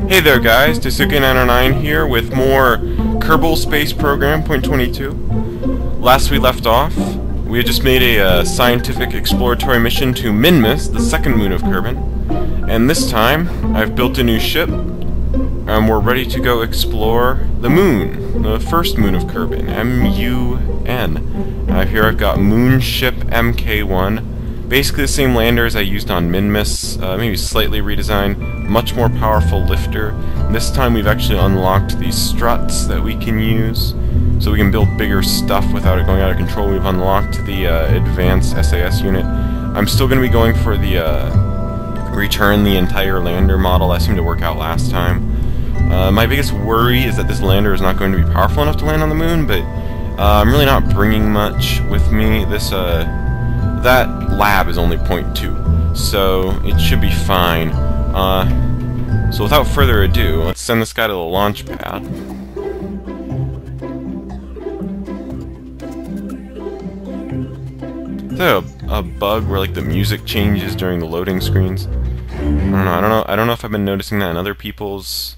Hey there guys, Dasuke909 here with more Kerbal Space Program .22. Last we left off, we had just made a scientific exploratory mission to Minmus, the second moon of Kerbin. And this time, I've built a new ship, and we're ready to go explore the moon, the first moon of Kerbin, M-U-N. Here I've got Moonship MK1. Basically the same lander as I used on Minmus, maybe slightly redesigned, much more powerful lifter. This time we've actually unlocked these struts that we can use, so we can build bigger stuff without it going out of control. We've unlocked the advanced SAS unit. I'm still going to be going for the return the entire lander model. That seemed to work out last time. My biggest worry is that this lander is not going to be powerful enough to land on the moon, but I'm really not bringing much with me. That lab is only 0.2, so it should be fine. So without further ado, let's send this guy to the launch pad. Is that a bug where like the music changes during the loading screens? I don't know if I've been noticing that in other people's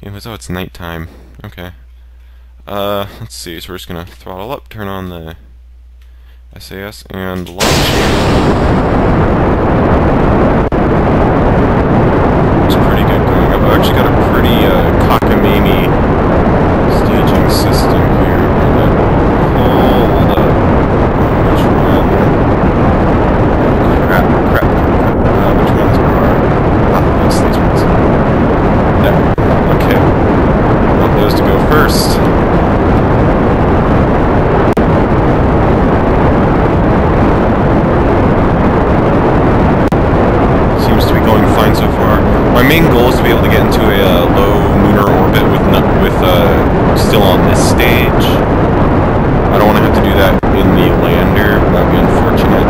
games. Oh, it's nighttime. Okay. Let's see. So we're just gonna throttle up, turn on the SAS, and launch. It's pretty good going up. I've actually got a pretty cockamamie staging system here. Hold up. Which one? Crap. Which ones are? It's these ones. There. Okay. I want those to go first. My main goal is to be able to get into a low lunar orbit with still on this stage. I don't want to have to do that in the lander. That would be unfortunate.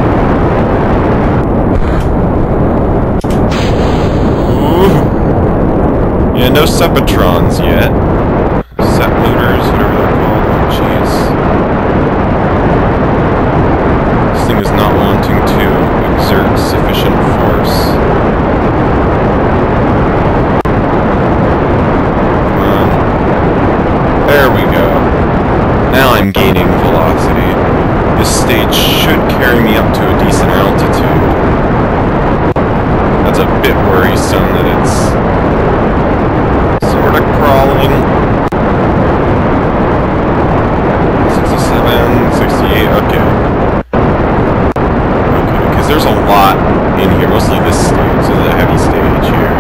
Ooh. Yeah, no Sepatrons yet. Sep looters, whatever they're called. Oh, jeez. This thing is not wanting to exert sufficient force. I'm gaining velocity. This stage should carry me up to a decent altitude. That's a bit worrisome that it's sort of crawling. 67, 68, okay. Okay, because there's a lot in here, mostly this stage. This is a heavy stage here.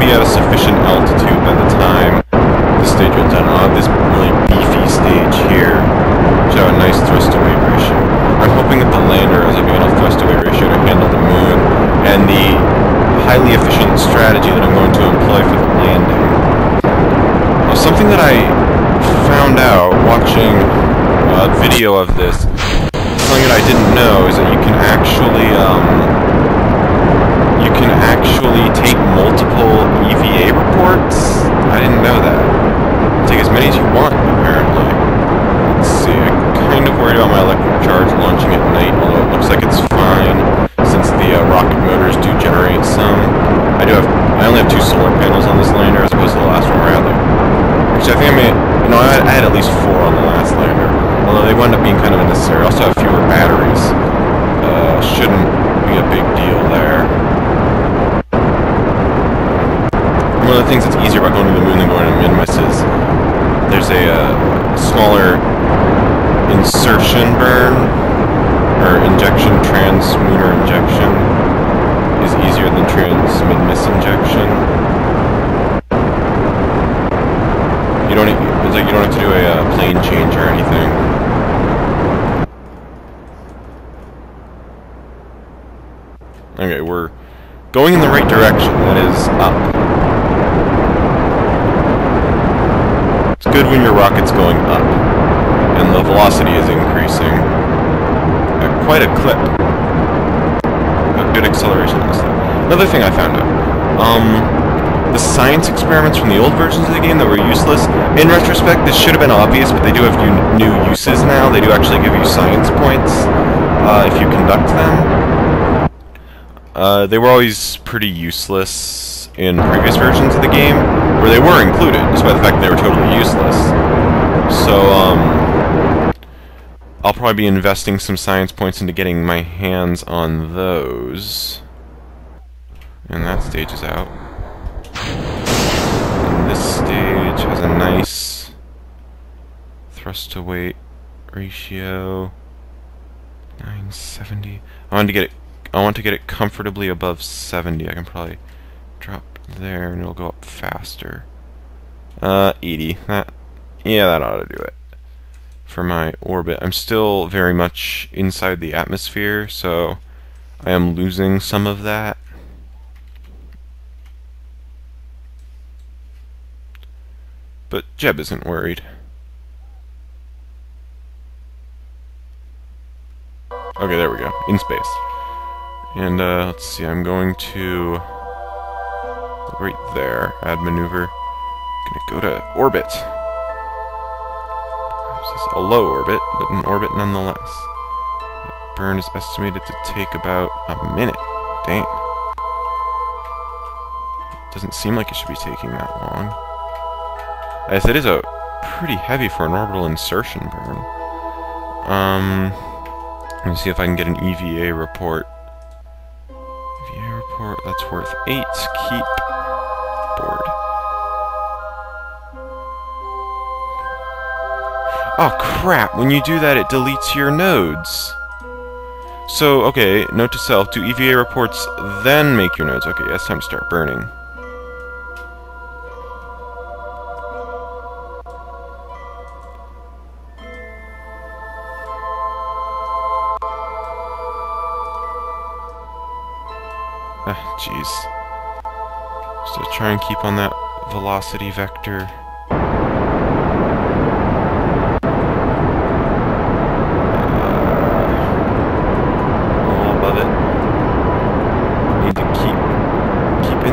At a sufficient altitude by the time the stage runs out. I'll have this really beefy stage here, which have a nice thrust-away ratio. I'm hoping that the lander has a big enough thrust-away ratio to handle the moon, and the highly efficient strategy that I'm going to employ for the landing. Now, something that I found out watching a video of this, something that I didn't know, is that you can actually take multiple EVA reports. I didn't know that. Take as many as you want, apparently. Let's see, I'm kind of worried about my electric charge launching at night, although it looks like it's fine, since the rocket motors do generate some. I only have 2 solar panels on this lander, as opposed to the last one where I had, actually, I think I made, I had at least 4 on the last lander, although they wound up being kind of unnecessary. I also have fewer batteries. Shouldn't be a big deal there. One of the things that's easier about going to the moon than going to Minmus is there's a smaller insertion burn, or injection, trans-lunar injection is easier than trans-Minmus injection. It's like you don't have to do a plane change or anything. Okay, we're going in the right direction, that is up. It's good when your rocket's going up, and the velocity is increasing at quite a clip. Got good acceleration on this thing. Another thing I found out, the science experiments from the old versions of the game that were useless. In retrospect, this should have been obvious, but they do have new uses now. They do actually give you science points if you conduct them. They were always pretty useless in previous versions of the game, where they were included, despite the fact that they were totally useless. So, I'll probably be investing some science points into getting my hands on those. And that stage is out. And this stage has a nice thrust to weight ratio. 970. I want to get it comfortably above 70. I can probably drop there and it'll go up faster. 80. Yeah, that ought to do it. For my orbit. I'm still very much inside the atmosphere, so I am losing some of that. But Jeb isn't worried. Okay, there we go. In space. And let's see, I'm going to right there, add maneuver. Gonna go to orbit. This is a low orbit, but an orbit nonetheless. The burn is estimated to take about a minute. Dang. Doesn't seem like it should be taking that long. As it is a pretty heavy for an orbital insertion burn. Let me see if I can get an EVA report. EVA report, that's worth 8. Keep board. Oh crap, when you do that it deletes your nodes. So, okay, note to self, do EVA reports, then make your nodes. Okay, it's time to start burning. Ah, jeez. So try and keep on that velocity vector.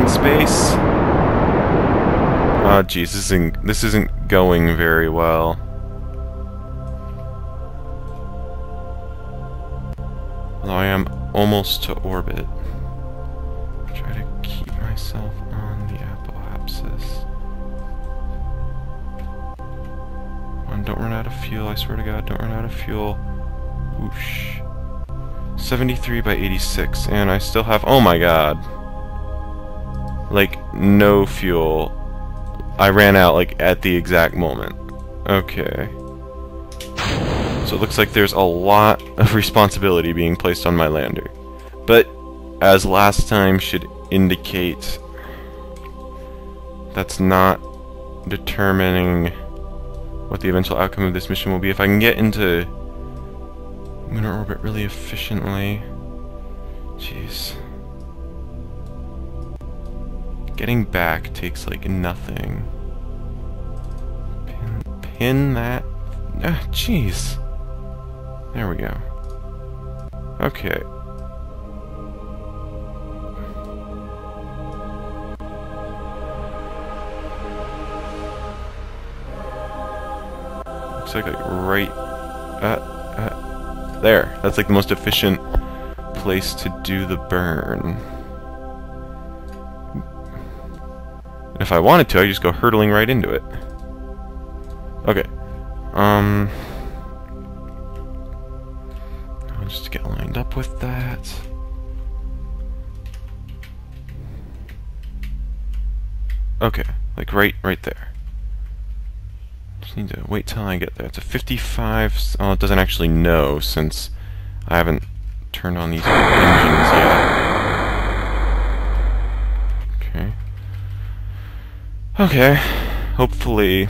Space. Oh jeez, this isn't going very well. Although I am almost to orbit. Try to keep myself on the apoapsis. And don't run out of fuel, I swear to God, don't run out of fuel. Whoosh. 73 by 86, and I still have, oh my God. Like, no fuel. I ran out, like, at the exact moment. Okay. So it looks like there's a lot of responsibility being placed on my lander. But, as last time should indicate, that's not determining what the eventual outcome of this mission will be. If I can get into lunar orbit really efficiently... Jeez. Getting back takes like nothing. Pin that. Ah, jeez. There we go. Okay. Looks like right. There. That's like the most efficient place to do the burn. If I wanted to, I just go hurtling right into it. Okay. I'll just get lined up with that. Okay, like right there. Just need to wait till I get there. It's a 55. Oh, it doesn't actually know since I haven't turned on these engines yet. Okay, hopefully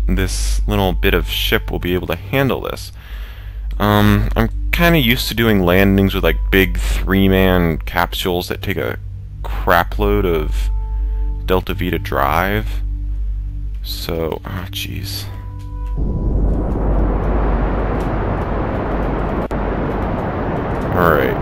this little bit of ship will be able to handle this. I'm kind of used to doing landings with like big 3-man capsules that take a crapload of Delta V to drive. So, oh jeez. Alright.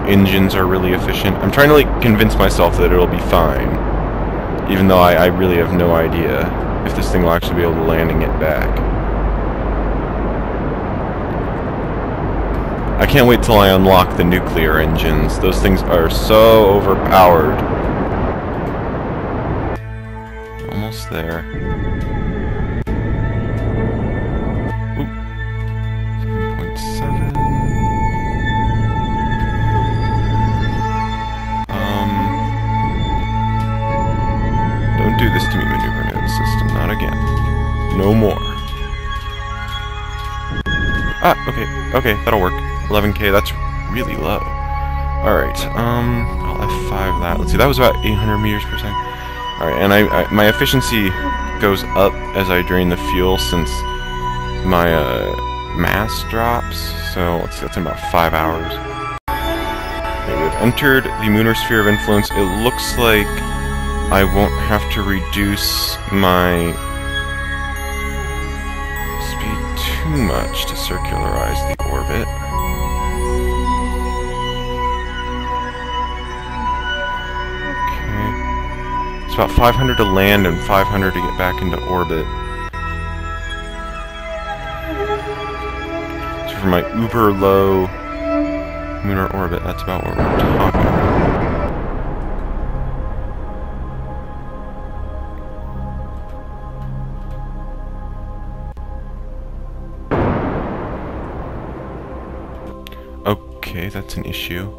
engines are really efficient. I'm trying to like convince myself that it'll be fine, even though I really have no idea if this thing will actually be able to land and get back. I can't wait till I unlock the nuclear engines. Those things are so overpowered. Almost there. Ooh. 7.7. Don't do this to me, maneuver node system. Not again. No more. Ah, okay. Okay, that'll work. 11K, that's really low. Alright, I'll F5 that. Let's see, that was about 800 meters per second. Alright, and my efficiency goes up as I drain the fuel since my mass drops. So, let's see, that's in about 5 hours. Okay, we've entered the lunar sphere of influence. It looks like I won't have to reduce my speed too much to circularize the orbit. It's about 500 to land and 500 to get back into orbit. So for my uber low lunar orbit, that's about what we're talking about. Okay, that's an issue.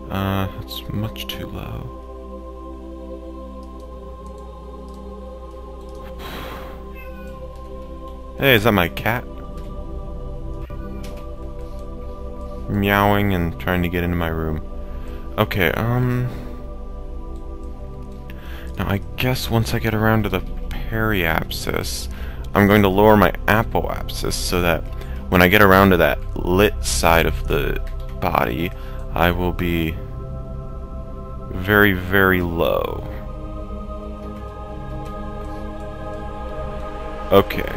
That's much too low. Hey, is that my cat? Meowing and trying to get into my room. Okay, now I guess once I get around to the periapsis, I'm going to lower my apoapsis so that when I get around to that lit side of the body, I will be very, very low. Okay.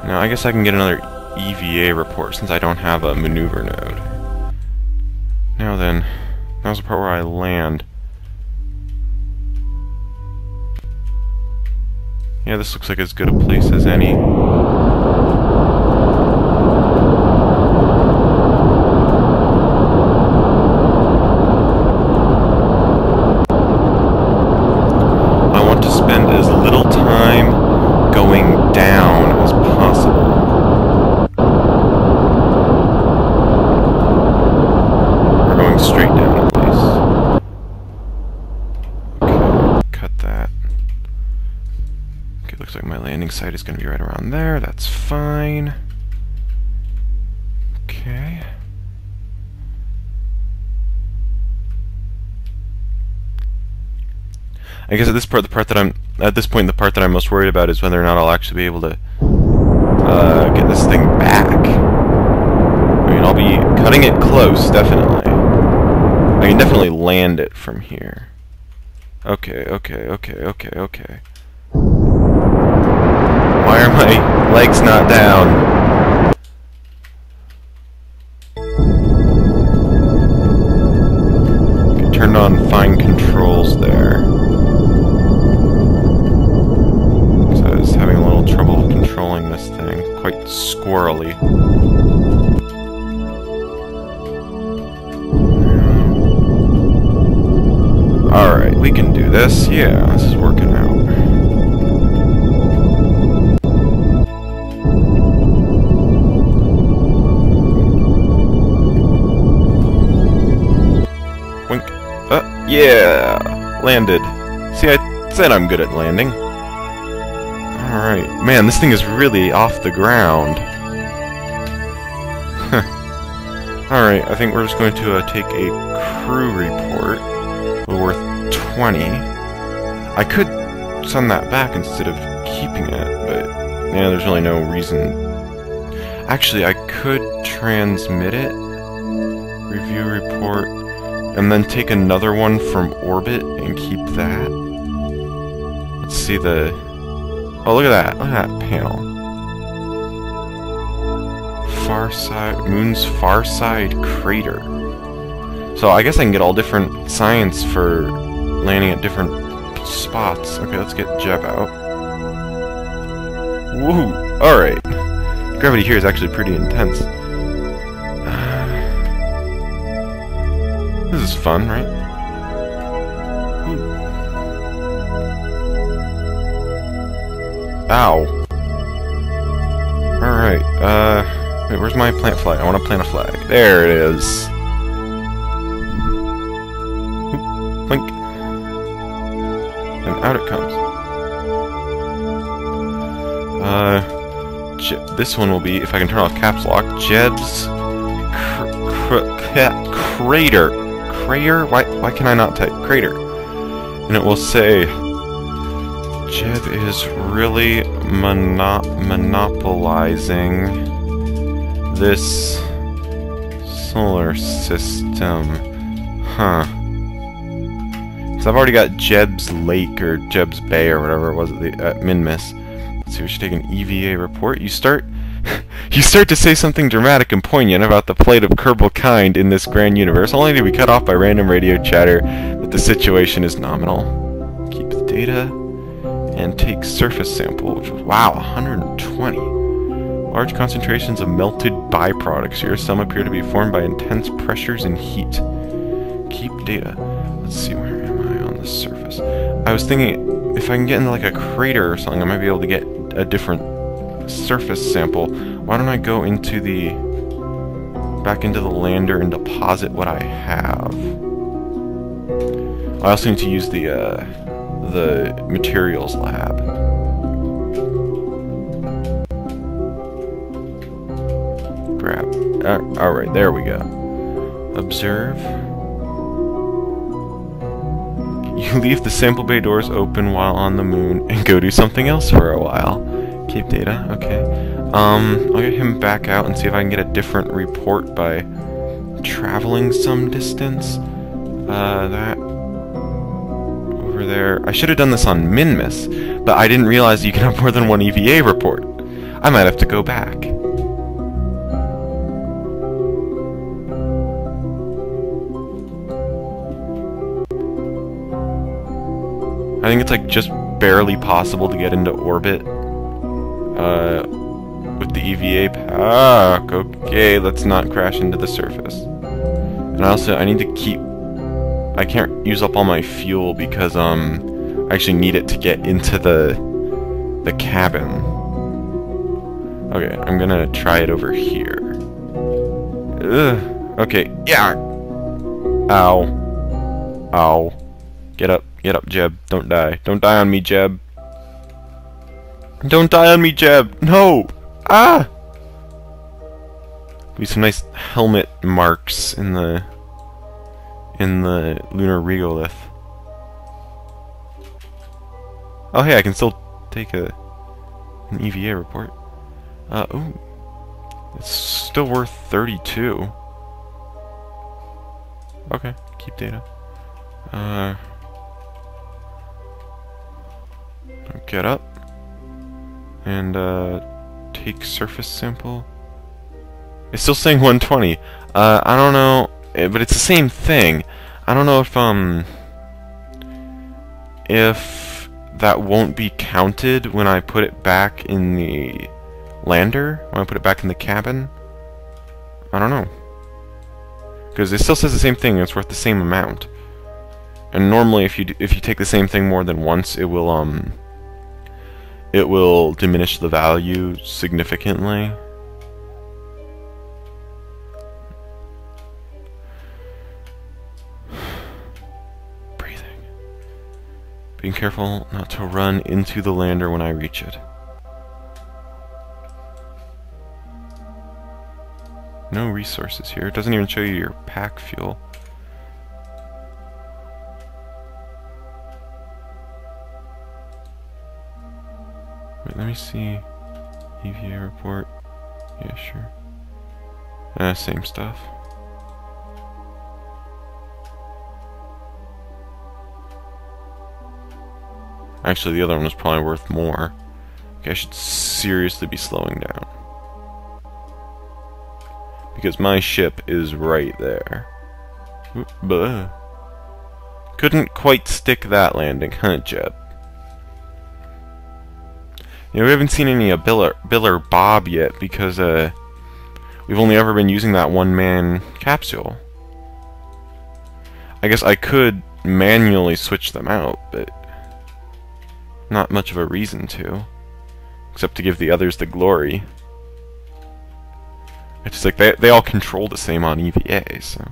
Now I guess I can get another EVA report since I don't have a maneuver node. Now then, now's the part where I land. Yeah, this looks like as good a place as any. I want to spend as little time going down as possible. We're going straight down at least. Okay, cut that. Okay, looks like my landing site is going to be right around there. That's fine. Okay. I guess at this point, the part that I'm most worried about is whether or not I'll actually be able to get this thing back. I mean, I'll be cutting it close, definitely. I can definitely land it from here. Okay. Why are my legs not down? Okay, turned on fine controls there. I was having a little trouble controlling this thing. Quite squirrely. Alright, we can do this. Yeah, this is working out. Wink. Yeah! Landed. See, I said I'm good at landing. Alright. Man, this thing is really off the ground. Alright, I think we're just going to take a crew report. Worth 20. I could send that back instead of keeping it, but yeah, there's really no reason. Actually, I could transmit it, review report, and then take another one from orbit and keep that. Let's see oh, look at that panel. Moon's far side crater. So I guess I can get all different science for landing at different spots. Okay, let's get Jeb out. Woo! Alright. Gravity here is actually pretty intense. This is fun, right? Ooh. Ow. Alright, wait, where's my plant flag? I want to plant a flag. There it is. Oop, blink. And out it comes. This one will be, if I can turn off caps lock, Jeb's crater. Crater? Why can I not type crater? And it will say, Jeb is really monopolizing this solar system. Huh. So I've already got Jeb's Lake, or Jeb's Bay, or whatever it was at Minmus. Let's see, we should take an EVA report. You start to say something dramatic and poignant about the plight of Kerbal kind in this grand universe, only to be cut off by random radio chatter that the situation is nominal. Keep the data, and take surface sample, which was, wow, 120. Large concentrations of melted byproducts here. Some appear to be formed by intense pressures and heat. Keep data. Let's see, where am I on the surface? I was thinking, if I can get into like a crater or something, I might be able to get a different surface sample. Why don't I go into back into the lander and deposit what I have? I also need to use the materials lab. Grab. Alright, there we go. Observe. You leave the sample bay doors open while on the moon and go do something else for a while. Keep data, okay. I'll get him back out and see if I can get a different report by traveling some distance. That over there. I should have done this on Minmus, but I didn't realize you can have more than one EVA report. I might have to go back. I think it's like just barely possible to get into orbit with the EVA pack. Okay, let's not crash into the surface. And also, I need to keep... I can't use up all my fuel because I actually need it to get into the cabin. Okay, I'm gonna try it over here. Ugh. Okay, yeah. Ow. Ow. Get up, Jeb. Don't die. Don't die on me, Jeb. Don't die on me, Jeb. No. Ah. Be some nice helmet marks in the lunar regolith. Oh hey, I can still take an EVA report. Ooh. It's still worth 32. Okay, keep data. Get up and take surface sample. It's still saying 120. I don't know, but it's the same thing. I don't know if that won't be counted when I put it back in the lander, when I put it back in the cabin. I don't know, because it still says the same thing. It's worth the same amount. And normally, if you take the same thing more than once, it will diminish the value significantly. Breathing. Being careful not to run into the lander when I reach it. No resources here. It doesn't even show you your pack fuel. Wait, let me see. EVA report. Yeah, sure. Same stuff. Actually, the other one was probably worth more. Okay, I should seriously be slowing down. because my ship is right there. Oop, buh. Couldn't quite stick that landing, huh, Jeb? You know, we haven't seen any of Bill or Bob yet because we've only ever been using that one-man capsule. I guess I could manually switch them out, but not much of a reason to, except to give the others the glory. It's just like they all control the same on EVA, so.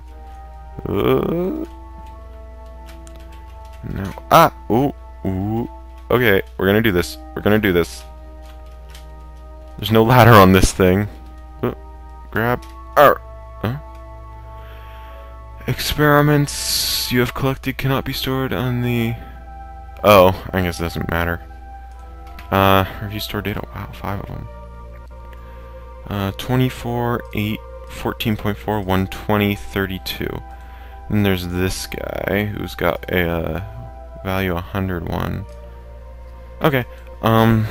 No. Ah! Ooh! Ooh! Okay, we're gonna do this. We're gonna do this. There's no ladder on this thing. Grab. Arr! Huh? Experiments you have collected cannot be stored on the... Oh, I guess it doesn't matter. Review store data. Wow, 5 of them. 24, 8, 14.4, 120, 32. And there's this guy who's got a value 101. Okay, I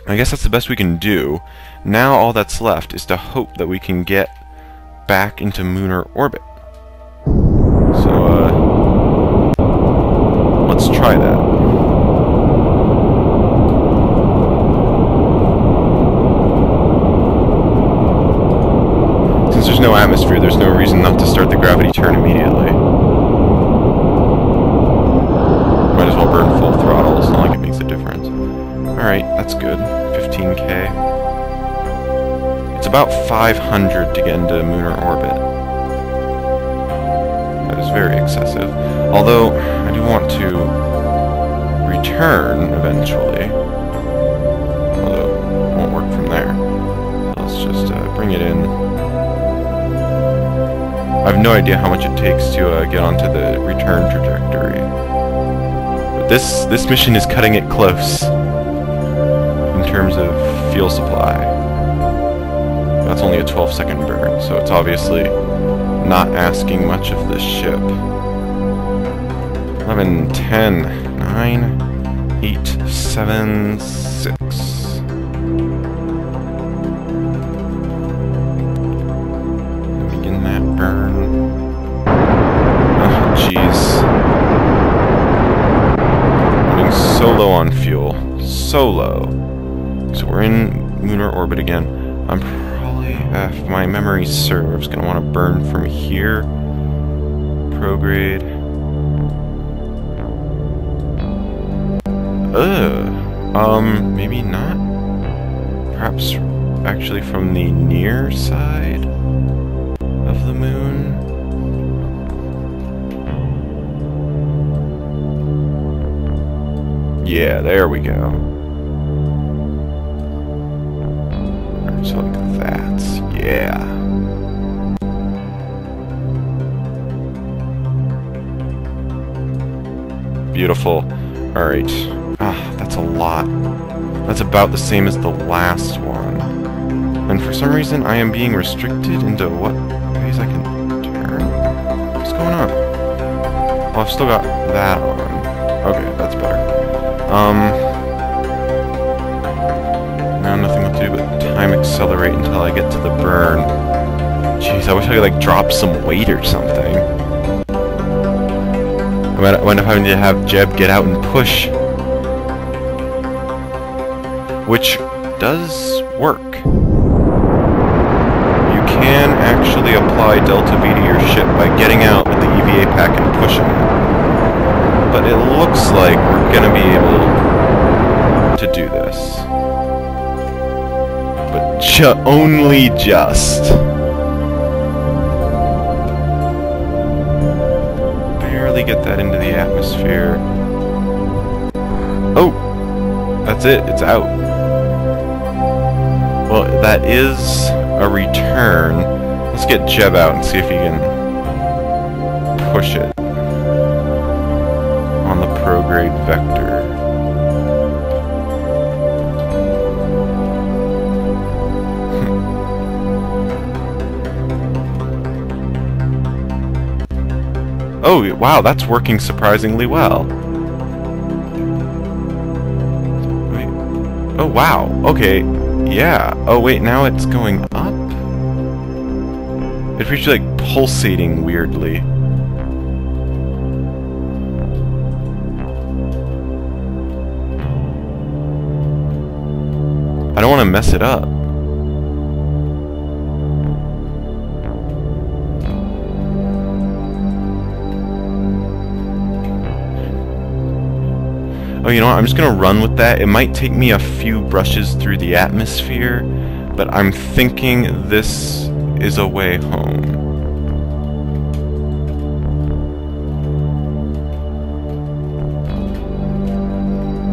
guess that's the best we can do. Now all that's left is to hope that we can get back into lunar orbit. So, let's try that. Since there's no atmosphere, there's no reason not to start the gravity turn immediately. Might as well burn full throttle, it's not like it makes a difference. Alright, that's good. 15k. It's about 500 to get into lunar orbit. That is very excessive. Although, I do want to return eventually. Although, it won't work from there. Let's just bring it in. I have no idea how much it takes to get onto the return trajectory. But this mission is cutting it close in terms of fuel supply. That's only a 12-second burn, so it's obviously not asking much of this ship. 11, 10, 9, 8, 7, 6. Begin that burn. Oh, jeez. Running so low on fuel. So low. So we're in lunar orbit again. I'm probably, if my memory serves, gonna want to burn from here. Prograde. Maybe not. Perhaps actually from the near side of the moon. Yeah, there we go. Alright, so like that. Yeah. Beautiful. Alright. Ah, that's a lot. That's about the same as the last one. And for some reason, I am being restricted into what ways I can turn? What's going on? Oh, I've still got that on. Okay, that's better. Now nothing to do but time accelerate until I get to the burn. Jeez, I wish I could, like, drop some weight or something. I might have having to have Jeb get out and push. Which does work. You can actually apply Delta V to your ship by getting out with the EVA pack and pushing it. But it looks like we're going to be able to do this. But only just. Barely get that into the atmosphere. Oh! That's it. It's out. Well, that is a return. Let's get Jeb out and see if he can push it on the prograde vector. Oh, wow, that's working surprisingly well. Wait. Oh, wow. Okay. Yeah. Oh, wait, now it's going up? It appears to be like pulsating weirdly. I don't want to mess it up. Oh, you know what? I'm just gonna run with that. It might take me a few brushes through the atmosphere, but I'm thinking this is a way home.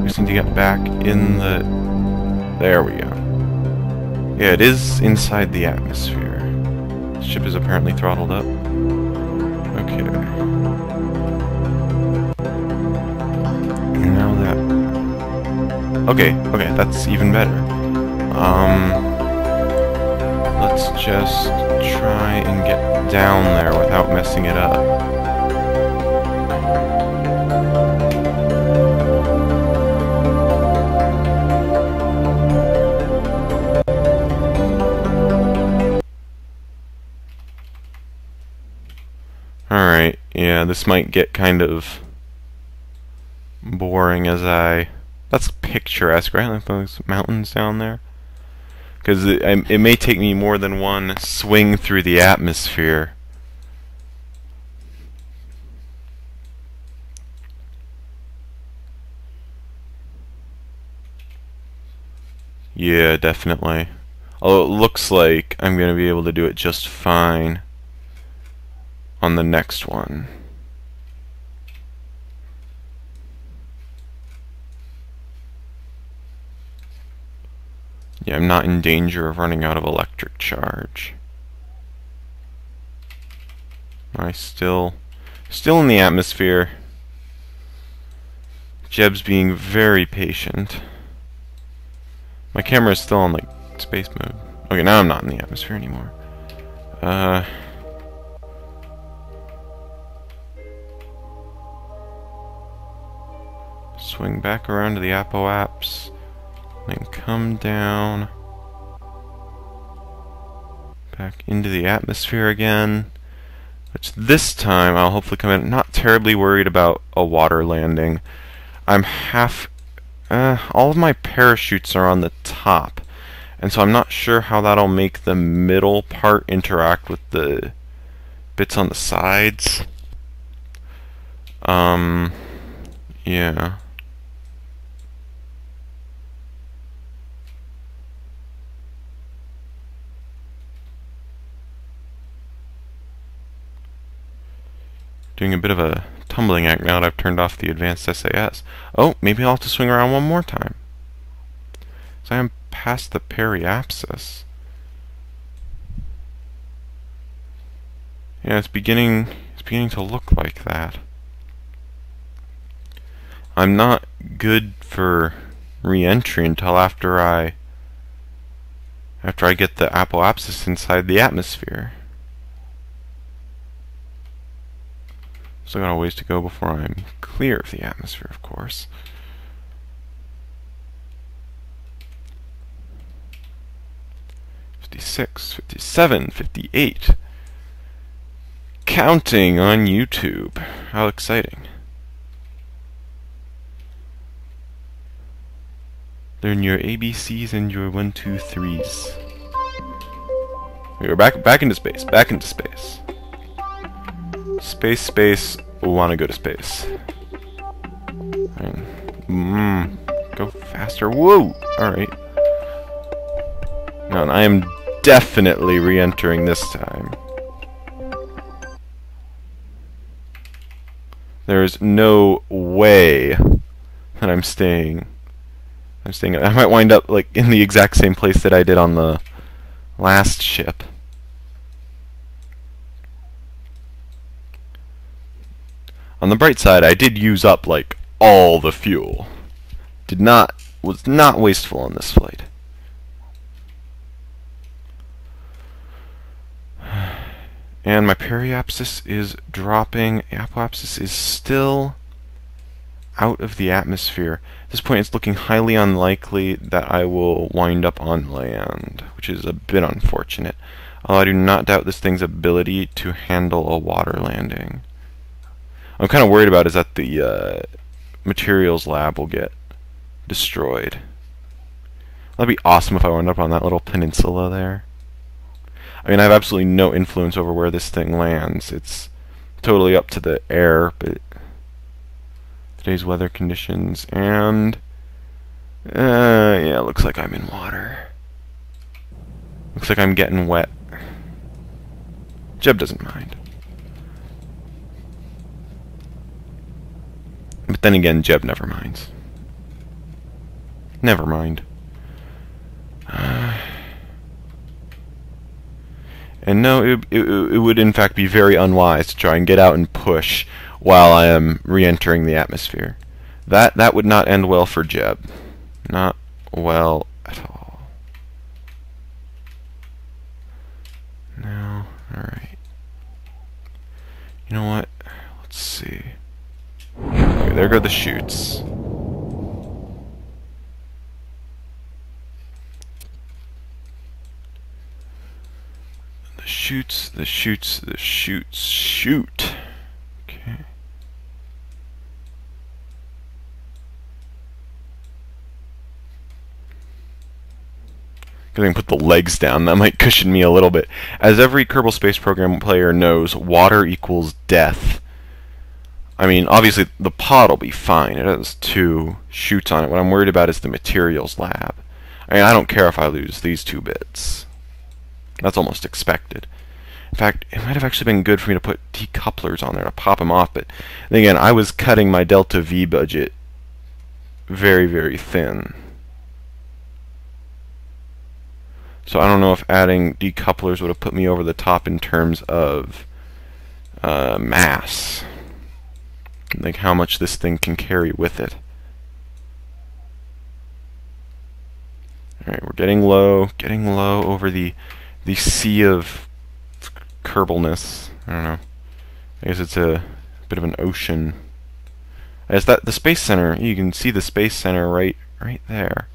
We just need to get back in the... There we go. Yeah, it is inside the atmosphere. The ship is apparently throttled up. Okay. Now that... Okay, that's even better. Let's just try and get down there without messing it up. Alright, yeah, this might get kind of boring as I... That's picturesque, right? Like those mountains down there? Because it may take me more than one swing through the atmosphere. Yeah, definitely. Although it looks like I'm going to be able to do it just fine on the next one. Yeah, I'm not in danger of running out of electric charge. Still in the atmosphere. Jeb's being very patient. My camera is still on like space mode. Okay, now I'm not in the atmosphere anymore. Swing back around to the apoapse. Then come down back into the atmosphere again, which this time I'll hopefully come in not terribly worried about a water landing. I'm all of my parachutes are on the top, and so I'm not sure how that'll make the middle part interact with the bits on the sides. Yeah. Doing a bit of a tumbling act now that I've turned off the advanced SAS. Oh, maybe I'll have to swing around one more time. So I am past the periapsis. Yeah, it's beginning to look like that. I'm not good for re-entry until after I get the apoapsis inside the atmosphere. Still got a ways to go before I'm clear of the atmosphere, of course. '56, '57, '58. Counting on YouTube. How exciting. Learn your ABCs and your 1, 2, 3s. We're back into space. Back into space. Space, wanna go to space. Go faster. Whoa! Alright. No, and I am definitely re-entering this time. There's no way that I'm staying. I might wind up like in the exact same place that I did on the last ship. On the bright side, I did use up like all the fuel. Was not wasteful on this flight. And my periapsis is dropping. Apoapsis is still out of the atmosphere. At this point, it's looking highly unlikely that I will wind up on land, which is a bit unfortunate. Although I do not doubt this thing's ability to handle a water landing. I'm kind of worried about is that the materials lab will get destroyed. That'd be awesome if I wound up on that little peninsula there. I mean, I have absolutely no influence over where this thing lands. It's totally up to the air, but today's weather conditions, and yeah, looks like I'm in water. Looks like I'm getting wet. Jeb doesn't mind. But then again, Jeb never minds. Never mind. And no, it would in fact be very unwise to try and get out and push while I am re-entering the atmosphere. That would not end well for Jeb. Not well at all. No, alright. You know what? Let's see. Okay, there go the chutes. The chutes, shoot. Okay. Go ahead and put the legs down. That might cushion me a little bit. As every Kerbal Space Program player knows, water equals death. I mean, obviously the pod will be fine. It has 2 chutes on it. What I'm worried about is the materials lab. I mean, I don't care if I lose these 2 bits. That's almost expected. In fact, it might have actually been good for me to put decouplers on there to pop them off, but then again, I was cutting my Delta V budget very, very thin. So I don't know if adding decouplers would have put me over the top in terms of mass. Like how much this thing can carry with it. Alright, we're getting low over the sea of Kerbalness. I don't know. I guess it's a bit of an ocean. As that the space center, you can see the space center right there.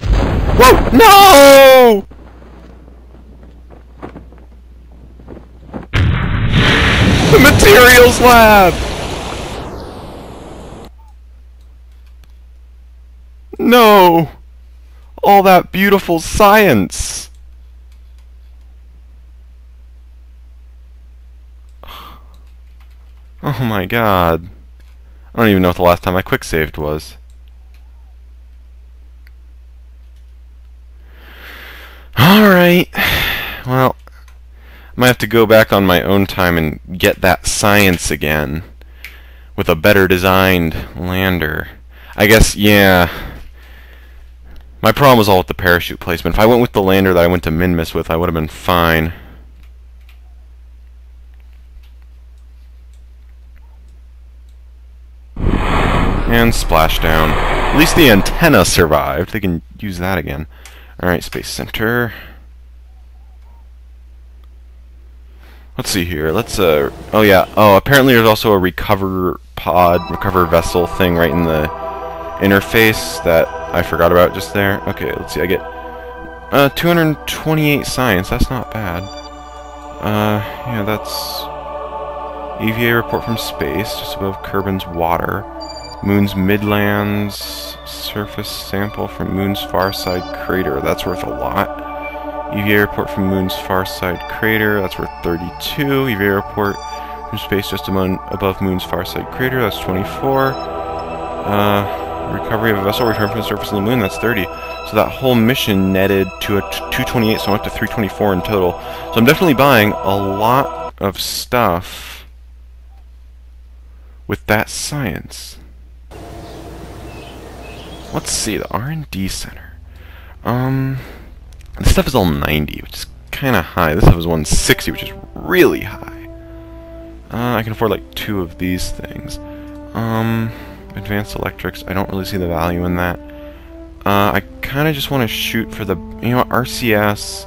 Whoa! No! The materials lab! No! All that beautiful science! Oh my god. I don't even know what the last time I quick-saved was. Alright. Well, I might have to go back on my own time and get that science again. With a better designed lander. I guess, yeah. My problem was all with the parachute placement. If I went with the lander that I went to Minmus with, I would have been fine. And splashdown. At least the antenna survived. They can use that again. Alright, Space Center. Let's see here. Let's, oh yeah. Oh, apparently there's also a recover vessel thing right in the interface that I forgot about just there. Okay, let's see. I get 228 science. That's not bad. Yeah, that's EVA report from space, just above Kerbin's water. Moon's Midlands surface sample from Moon's far side crater. That's worth a lot. EVA report from Moon's far side crater. That's worth 32. EVA report from space just above Moon's far side crater. That's 24. Recovery of a vessel returned from the surface of the Moon. That's 30. So that whole mission netted to a 228, so I'm up to 324 in total. So I'm definitely buying a lot of stuff with that science. Let's see, the R&D Center. This stuff is all 90, which is kind of high. This stuff is 160, which is really high. I can afford like 2 of these things. Advanced electrics, I don't really see the value in that. I kind of just want to shoot for the, you know, RCS.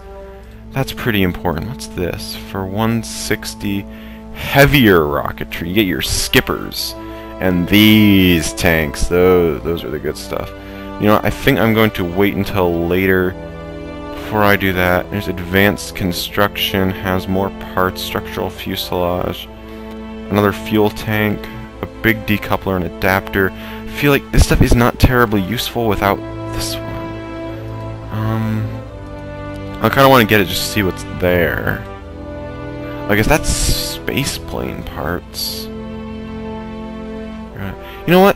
That's pretty important. What's this? For 160 heavier rocketry, you get your skippers. And these tanks, those are the good stuff. You know, I think I'm going to wait until later before I do that, there's advanced construction, has more parts, structural fuselage, another fuel tank, a big decoupler and adapter. I feel like this stuff is not terribly useful without this one. I kind of want to get it just to see what's there. I guess that's space plane parts. You know what?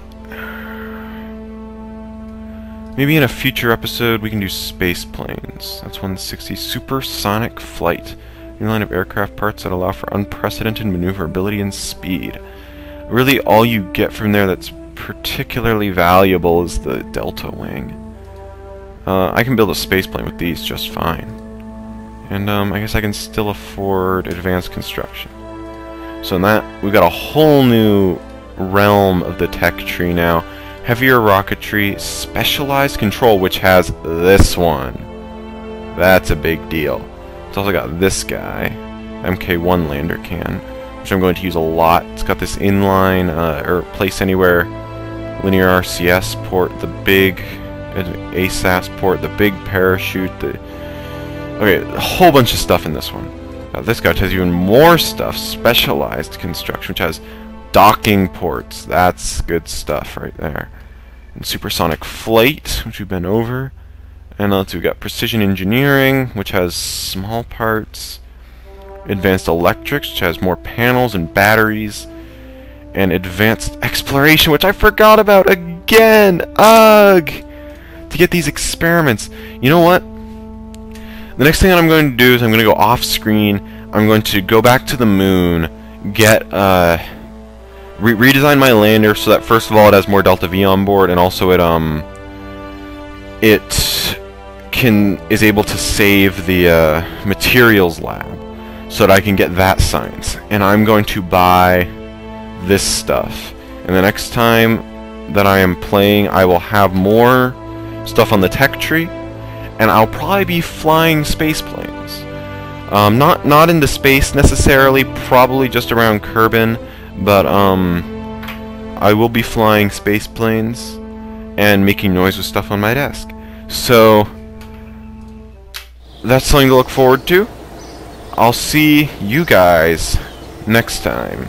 Maybe in a future episode we can do space planes. That's 160. Supersonic flight. New line of aircraft parts that allow for unprecedented maneuverability and speed. Really, all you get from there that's particularly valuable is the delta wing. I can build a space plane with these just fine. And I guess I can still afford advanced construction. So in that, we've got a whole new realm of the tech tree now. Heavier rocketry, specialized control, which has this one. That's a big deal. It's also got this guy, MK1 lander can, which I'm going to use a lot. It's got this inline, or place anywhere, linear RCS port, the big ASAS port, the big parachute, okay, a whole bunch of stuff in this one. This guy has even more stuff, specialized construction, which has docking ports. That's good stuff right there. And supersonic flight, which we've been over. And we've got precision engineering, which has small parts. Advanced electrics, which has more panels and batteries. And advanced exploration, which I forgot about again. Ugh! To get these experiments. You know what? The next thing that I'm going to do is I'm going to go off screen. I'm going to go back to the moon, get redesign my lander so that first of all it has more Delta V on board, and also it is able to save the materials lab so that I can get that science. And I'm going to buy this stuff. And the next time that I am playing, I will have more stuff on the tech tree. And I'll probably be flying space planes. Not into space necessarily, probably just around Kerbin, but I will be flying space planes and making noise with stuff on my desk. So that's something to look forward to. I'll see you guys next time.